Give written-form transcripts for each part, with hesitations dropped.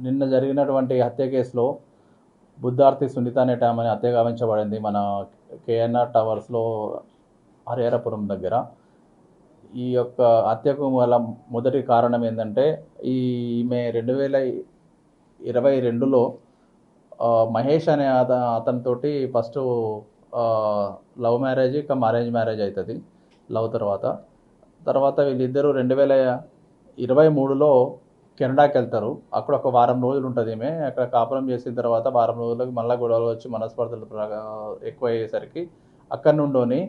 నిన్న జరిగినటువంటి హత్య కేసులో బుద్ధార్తి సునీత అనే ఆమె హత్య గావించబడింది మన కేఎన్ఆర్ టవర్స్లో హరిహరపురం దగ్గర. ఈ యొక్క హత్యకు గల మొదటి కారణం ఏంటంటే ఈమె 2022లో మహేష్ అనే అతనితోటి first love marriage come arrange marriage అవుతుంది. లవ్ తర్వాత వీళ్ళిద్దరూ 2023లో కెనడాకి వెళ్తారు. అక్కడ ఒక వారం రోజులు ఉంటుంది. ఈమె అక్కడ కాపురం చేసిన తర్వాత వారం రోజులకు మళ్ళీ గొడవలు వచ్చి మనస్పర్ధలు ఎక్కువ అయ్యేసరికి అక్కడి నుండి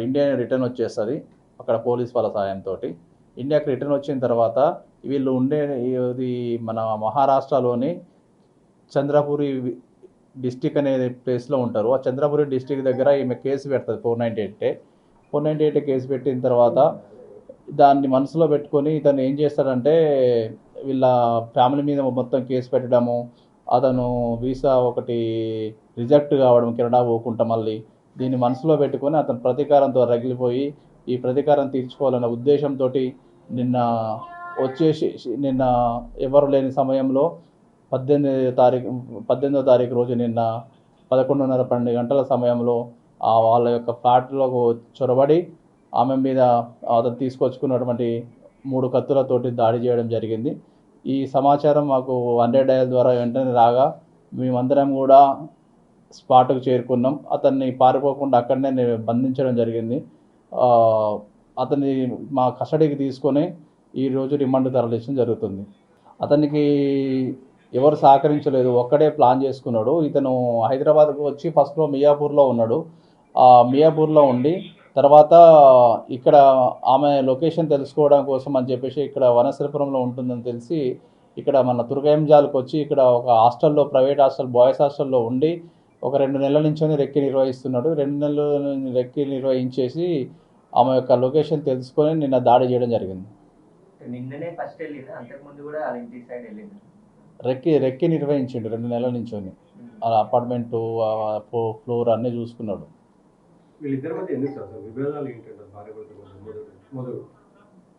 ఇండియా రిటర్న్ వచ్చేస్తుంది. అక్కడ పోలీస్ వాళ్ళ సాయంతో ఇండియాకి రిటర్న్ వచ్చిన తర్వాత వీళ్ళు ఇది మన మహారాష్ట్రలోని చంద్రపురి డిస్టిక్ అనే ప్లేస్లో ఉంటారు. ఆ చంద్రపురి డిస్టిక్ దగ్గర ఈమె కేసు పెడుతుంది 498 కేసు పెట్టిన తర్వాత దాన్ని మనసులో పెట్టుకొని ఇతను ఏం చేస్తాడంటే వీళ్ళ ఫ్యామిలీ మీద మొత్తం కేసు పెట్టడము, అతను వీసా ఒకటి రిజెక్ట్ కావడం కెనడా పోకుండా మళ్ళీ దీన్ని మనసులో పెట్టుకొని అతను ప్రతీకారంతో రగిలిపోయి ఈ ప్రతీకారం తీర్చుకోవాలన్న ఉద్దేశంతో నిన్న ఎవరు లేని సమయంలో 18వ తారీఖు రోజు నిన్న 11:30-12 గంటల సమయంలో వాళ్ళ యొక్క ఫ్లాట్లోకి చొరబడి ఆమె మీద అతను తీసుకొచ్చుకున్నటువంటి 3 కత్తులతోటి దాడి చేయడం జరిగింది. ఈ సమాచారం మాకు 100 డయల్ ద్వారా వెంటనే రాగా మేమందరం కూడా స్పాట్కు చేరుకున్నాం. అతన్ని పారిపోకుండా అక్కడనే బంధించడం జరిగింది. అతన్ని మా కస్టడీకి తీసుకొని ఈరోజు రిమాండ్ తరలించడం జరుగుతుంది. అతనికి ఎవరు సహకరించలేదు, ఒక్కడే ప్లాన్ చేసుకున్నాడు. ఇతను హైదరాబాద్కు వచ్చి ఫస్ట్లో మియాపూర్లో ఉన్నాడు. మియాపూర్లో ఉండి తర్వాత ఇక్కడ ఆమె లొకేషన్ తెలుసుకోవడం కోసం అని చెప్పేసి ఇక్కడ వనస్థలిపురంలో ఉంటుందని తెలిసి ఇక్కడ మన తుర్గయంజాలకు వచ్చి ఇక్కడ ఒక హాస్టల్లో ప్రైవేట్ హాస్టల్ బాయ్స్ హాస్టల్లో ఉండి ఒక 2 నెలల నుంచి రెక్కి నిర్వహిస్తున్నాడు. 2 నెలలు రెక్కి నిర్వహించేసి ఆమె యొక్క లొకేషన్ తెలుసుకొని నిన్న దాడి చేయడం జరిగింది. నిన్ననే ఫస్ట్ వెళ్ళింది, అంతకుముందు కూడా వాళ్ళ ఇంటి సైడ్ వెళ్ళింది. రెక్కి నిర్వహించిండు 2 నెలల నుంచి. అలా అపార్ట్మెంటు ఫ్లోర్ అన్నీ చూసుకున్నాడు. వీళ్ళిద్దరి మధ్య ఎందుకు సార్ విభేదాలు ఏంటంటే భార్య మొదలు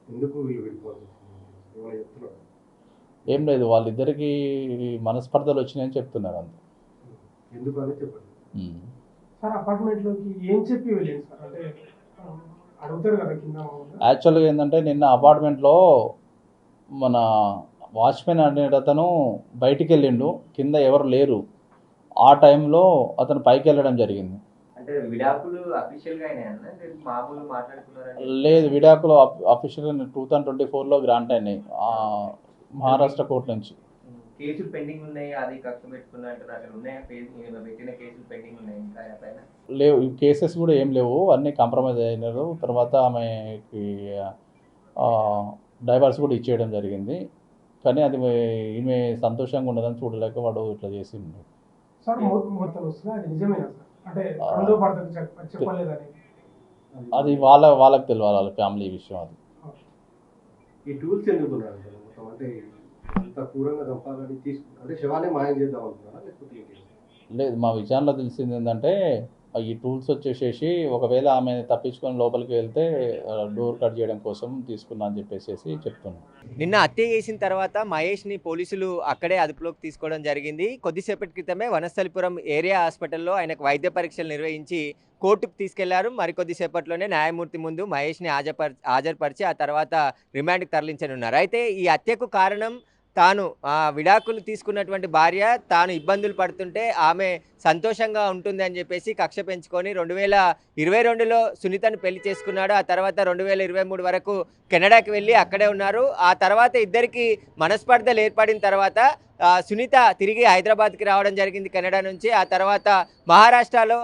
ఎందుకు వీళ్ళు విడిపోతుంది చెప్తున్నారు? ఏం లేదు, వాళ్ళిద్దరికి మనస్పర్ధలు వచ్చినాయని చెప్తున్నారు అంతే. ఎందుకు అని చెప్పండి సార్. అపార్ట్మెంట్లోకి ఏం చెప్పి వెళ్ళింది సార్? అంటే అడుగుతారు కదా కింద. యాక్చువల్గా ఏంటంటే నిన్న అపార్ట్మెంట్లో మన వాచ్మెన్ అనే అతను బయటికి వెళ్ళిండు, కింద ఎవరు లేరు. ఆ టైంలో అతను పైకి వెళ్ళడం జరిగింది. లేదు, విడాకులు అఫీషియల్గా 2024లో గ్రాంట్ అయినాయి మహారాష్ట్ర కోర్టు నుంచి. కేసులు పెండింగ్ ఉన్నాయి, అది కక్ష పెట్టుకున్నట్టున్నాయా? పెట్టిన కేసులు పెండింగ్ ఉన్నాయి ఇంకా పైన? లేవు, కేసెస్ కూడా ఏం లేవు, అన్నీ కాంప్రమైజ్ అయినారు. తర్వాత ఆమెకి డైవర్స్ కూడా ఇచ్చేయడం జరిగింది. కానీ అది ఈమె సంతోషంగా ఉండదని చూడలేక వాడు ఇట్లా చేసిండు. అది వాళ్ళకి తెలియాలి, వాళ్ళ ఫ్యామిలీ విషయం అది. ఈ టూల్స్ ఎందుకు అంటే అంత క్రూరంగా చంపాలని అంటే శవాన్ని మాయం చేద్దాం అనుకున్నారా లేకపోతే? లేదు, మా విచారణలో తెలిసింది ఏంటంటే ఈ టూల్స్ వచ్చేసేసి ఒకవేళ ఆమె తప్పించుకొని లోపలికి వెళ్తే డోర్ కట్ చేయడం కోసం తీసుకున్నా అని చెప్పేసి చెప్తున్నాను. నిన్న హత్య చేసిన తర్వాత మహేష్ని పోలీసులు అక్కడే అదుపులోకి తీసుకోవడం జరిగింది. కొద్దిసేపటి క్రితమే వనస్థలిపురం ఏరియా హాస్పిటల్లో ఆయనకు వైద్య పరీక్షలు నిర్వహించి కోర్టుకు తీసుకెళ్లారు. మరికొద్దిసేపట్లోనే న్యాయమూర్తి ముందు మహేష్ని హాజరుపరిచి ఆ తర్వాత రిమాండ్కి తరలించనున్నారు. అయితే ఈ హత్యకు కారణం తాను విడాకులు తీసుకున్నటువంటి భార్య తాను ఇబ్బందులు పడుతుంటే ఆమె సంతోషంగా ఉంటుంది అని చెప్పేసి కక్ష పెంచుకొని 2022లో సునీతను పెళ్లి చేసుకున్నాడు. ఆ తర్వాత 2023 వరకు కెనడాకి వెళ్ళి అక్కడే ఉన్నారు. ఆ తర్వాత ఇద్దరికి మనస్పర్ధలు ఏర్పడిన తర్వాత సునీత తిరిగి హైదరాబాద్కి రావడం జరిగింది కెనడా నుంచి. ఆ తర్వాత మహారాష్ట్రలో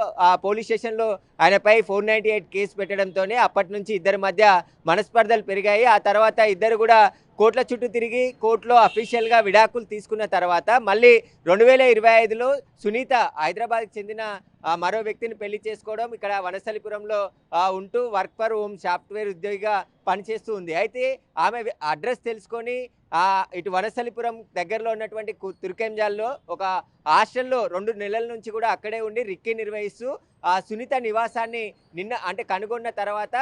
పోలీస్ స్టేషన్లో ఆయనపై 498 కేసు పెట్టడంతో అప్పటి నుంచి ఇద్దరి మధ్య మనస్పర్ధలు పెరిగాయి. ఆ తర్వాత ఇద్దరు కూడా కోర్టుల చుట్టూ తిరిగి కోర్టులో అఫీషియల్గా విడాకులు తీసుకున్న తర్వాత మళ్ళీ 2025లో సునీత హైదరాబాద్కి చెందిన మరో వ్యక్తిని పెళ్లి చేసుకోవడం, ఇక్కడ వనస్థలిపురంలో ఉంటూ వర్క్ ఫర్ హోమ్ సాఫ్ట్వేర్ ఉద్యోగిగా పనిచేస్తూ ఉంది. అయితే ఆమె అడ్రస్ తెలుసుకొని ఇటు వనస్థలిపురం దగ్గరలో ఉన్నటువంటి తుర్కెంజాల్లో ఒక హాస్టల్లో 2 నెలల నుంచి కూడా అక్కడే ఉండి రిక్కీ నిర్వహిస్తూ సునీత నివాసాన్ని అంటే కనుగొన్న తర్వాత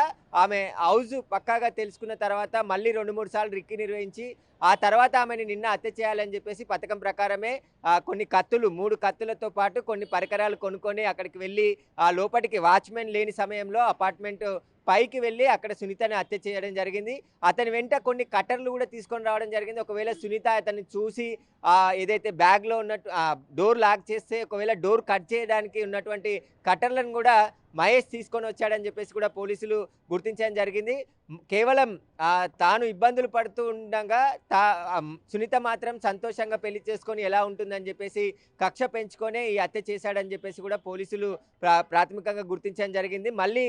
ఆమె హౌస్ పక్కాగా తెలుసుకున్న తర్వాత మళ్ళీ 2-3 సార్లు రిక్కీ నిర్వహించి ఆ తర్వాత ఆమెను నిన్న హత్య చేయాలని చెప్పేసి పథకం ప్రకారమే కొన్ని కత్తులు 3 కత్తులతో పాటు కొన్ని పరికరాలు కొనుక్కొని అక్కడికి వెళ్ళి లోపలికి వాచ్మెన్ లేని సమయంలో అపార్ట్మెంట్ పైకి వెళ్ళి అక్కడ సునీతని హత్య చేయడం జరిగింది. అతని వెంట కొన్ని కట్టర్లు కూడా తీసుకొని రావడం జరిగింది. ఒకవేళ సునీత అతన్ని చూసి ఏదైతే బ్యాగ్లో ఉన్నట్టు డోర్ లాక్ చేస్తే ఒకవేళ డోర్ కట్ చేయడానికి ఉన్నటువంటి కట్టర్లను కూడా మహేష్ తీసుకొని వచ్చాడని చెప్పేసి కూడా పోలీసులు గుర్తించడం జరిగింది. కేవలం తాను ఇబ్బందులు పడుతూ ఉండగా సునీత మాత్రం సంతోషంగా పెళ్లి చేసుకొని ఎలా ఉంటుందని చెప్పేసి కక్ష పెంచుకొని ఈ హత్య చేశాడని చెప్పేసి కూడా పోలీసులు ప్రాథమికంగా గుర్తించడం జరిగింది. మళ్ళీ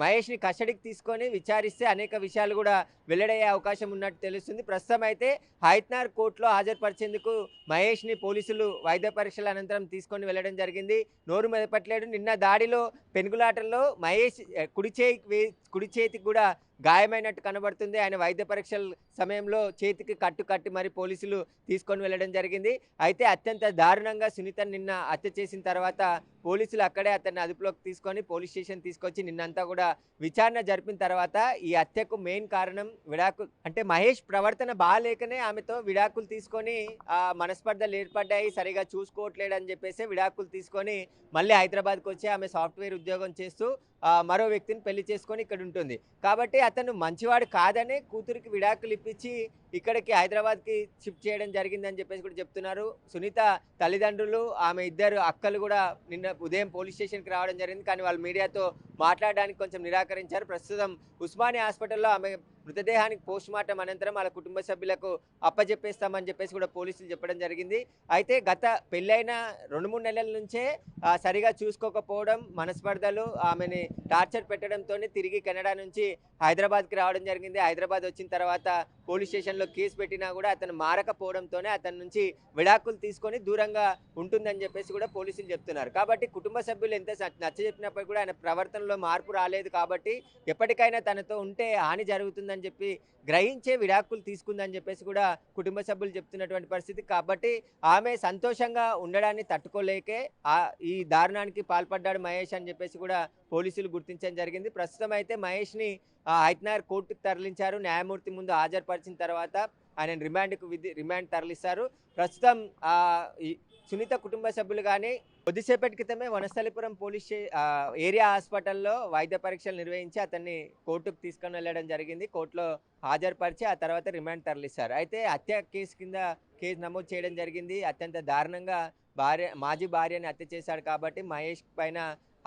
మహేష్ని కస్టడీకి తీసుకొని విచారిస్తే అనేక విషయాలు కూడా వెల్లడయ్యే అవకాశం ఉన్నట్టు తెలుస్తుంది. ప్రస్తుతం అయితే హైత్నార్ కోర్టులో హాజరుపరిచేందుకు మహేష్ని పోలీసులు వైద్య పరీక్షల అనంతరం తీసుకొని వెళ్ళడం జరిగింది. నోరు మెదపట్లేడు. నిన్న దాడిలో పెనుగులాటల్లో మహేష్ కుడి చేతికి కూడా గాయమైనట్టు కనబడుతుంది. ఆయన వైద్య పరీక్షల సమయంలో చేతికి కట్టి మరి పోలీసులు తీసుకొని వెళ్ళడం జరిగింది. అయితే అత్యంత దారుణంగా సునీతను నిన్న హత్య చేసిన తర్వాత పోలీసులు అక్కడే అతన్ని అదుపులోకి తీసుకొని పోలీస్ స్టేషన్ తీసుకొచ్చి నిన్నంతా కూడా విచారణ జరిపిన తర్వాత ఈ హత్యకు మెయిన్ కారణం విడాకులు. అంటే మహేష్ ప్రవర్తన బాగాలేకనే ఆమెతో విడాకులు తీసుకొని మనస్పర్ధలు ఏర్పడ్డాయి, సరిగా చూసుకోవట్లేడని చెప్పేసి విడాకులు తీసుకొని మళ్ళీ హైదరాబాద్కి వచ్చి ఆమె సాఫ్ట్వేర్ ఉద్యోగం చేస్తూ మరో వ్యక్తిని పెళ్లి చేసుకొని ఇక్కడ ఉంటుంది. కాబట్టి అతను మంచివాడు కాదనే కూతురికి విడాకులు ఇప్పించి ఇక్కడికి హైదరాబాద్కి షిఫ్ట్ చేయడం జరిగిందని చెప్పేసి కూడా చెప్తున్నారు. సునీత తల్లిదండ్రులు ఆమె ఇద్దరు అక్కలు కూడా నిన్న ఉదయం పోలీస్ స్టేషన్కి రావడం జరిగింది. కానీ వాళ్ళు మీడియాతో మాట్లాడడానికి కొంచెం నిరాకరించారు. ప్రస్తుతం ఉస్మానియా హాస్పిటల్లో ఆమె మృతదేహానికి పోస్ట్ మార్టం అనంతరం వాళ్ళ కుటుంబ సభ్యులకు అప్పజెప్పేస్తామని చెప్పేసి కూడా పోలీసులు చెప్పడం జరిగింది. అయితే గత పెళ్ళైన 2-3 నెలల నుంచే సరిగా చూసుకోకపోవడం, మనస్పర్ధలు, ఆమెని టార్చర్ పెట్టడంతో తిరిగి కెనడా నుంచి హైదరాబాద్కి రావడం జరిగింది. హైదరాబాద్ వచ్చిన తర్వాత పోలీస్ స్టేషన్లో కేసు పెట్టినా కూడా అతను మారకపోవడంతోనే అతని నుంచి విడాకులు తీసుకొని దూరంగా ఉంటుందని చెప్పేసి కూడా పోలీసులు చెప్తున్నారు. కాబట్టి కుటుంబ సభ్యులు ఎంత నచ్చజెప్పినప్పటికీ కూడా ఆయన ప్రవర్తనలో మార్పు రాలేదు. కాబట్టి ఎప్పటికైనా తనతో ఉంటే హాని జరుగుతుందని చెప్పి గ్రహించే విడాకులు తీసుకుందని చెప్పేసి కూడా కుటుంబ సభ్యులు చెప్తున్నటువంటి పరిస్థితి. కాబట్టి ఆమె సంతోషంగా ఉండడాన్ని తట్టుకోలేకే ఈ దారుణానికి పాల్పడ్డాడు మహేష్ అని చెప్పేసి కూడా పోలీసులు గుర్తించడం జరిగింది. ప్రస్తుతం అయితే మహేష్ని హైత్నార్ కోర్టుకు తరలించారు. న్యాయమూర్తి ముందు హాజరుపరిచిన తర్వాత ఆయన రిమాండ్ తరలిస్తారు. ప్రస్తుతం సునీత కుటుంబ సభ్యులు కానీ కొద్దిసేపటి క్రితమే వనస్థలిపురం ఏరియా హాస్పిటల్లో వైద్య పరీక్షలు నిర్వహించి అతన్ని కోర్టుకు తీసుకొని వెళ్ళడం జరిగింది. కోర్టులో హాజరుపరిచి ఆ తర్వాత రిమాండ్ తరలిస్తారు. అయితే హత్య కేసు కింద కేసు నమోదు చేయడం జరిగింది. అత్యంత దారుణంగా మాజీ భార్యని హత్య చేశాడు కాబట్టి మహేష్ పైన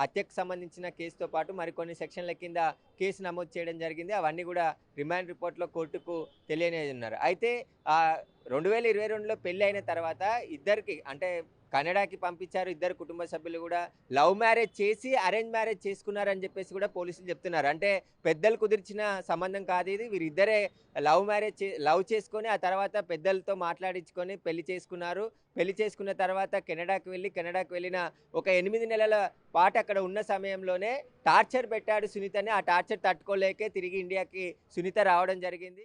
హత్యకు సంబంధించిన కేసుతో పాటు మరికొన్ని సెక్షన్ల కింద కేసు నమోదు చేయడం జరిగింది. అవన్నీ కూడా రిమాండ్ రిపోర్ట్లో కోర్టుకు తెలియజేస్తున్నారు. అయితే 2022లో పెళ్లి అయిన తర్వాత ఇద్దరికి అంటే కెనడాకి పంపించారు. ఇద్దరు కుటుంబ సభ్యులు కూడా లవ్ మ్యారేజ్ చేసి అరేంజ్ మ్యారేజ్ చేసుకున్నారని చెప్పేసి కూడా పోలీసులు చెప్తున్నారు. అంటే పెద్దలు కుదిర్చిన సంబంధం కాదు ఇది. వీరిద్దరే లవ్ చేసుకొని ఆ తర్వాత పెద్దలతో మాట్లాడించుకొని పెళ్లి చేసుకున్నారు. పెళ్లి చేసుకున్న తర్వాత కెనడాకి వెళ్ళిన ఒక 8 నెలల పాటు అక్కడ ఉన్న సమయంలోనే టార్చర్ పెట్టాడు సునీతని. ఆ టార్చర్ తట్టుకోలేకే తిరిగి ఇండియాకి సునీత రావడం జరిగింది.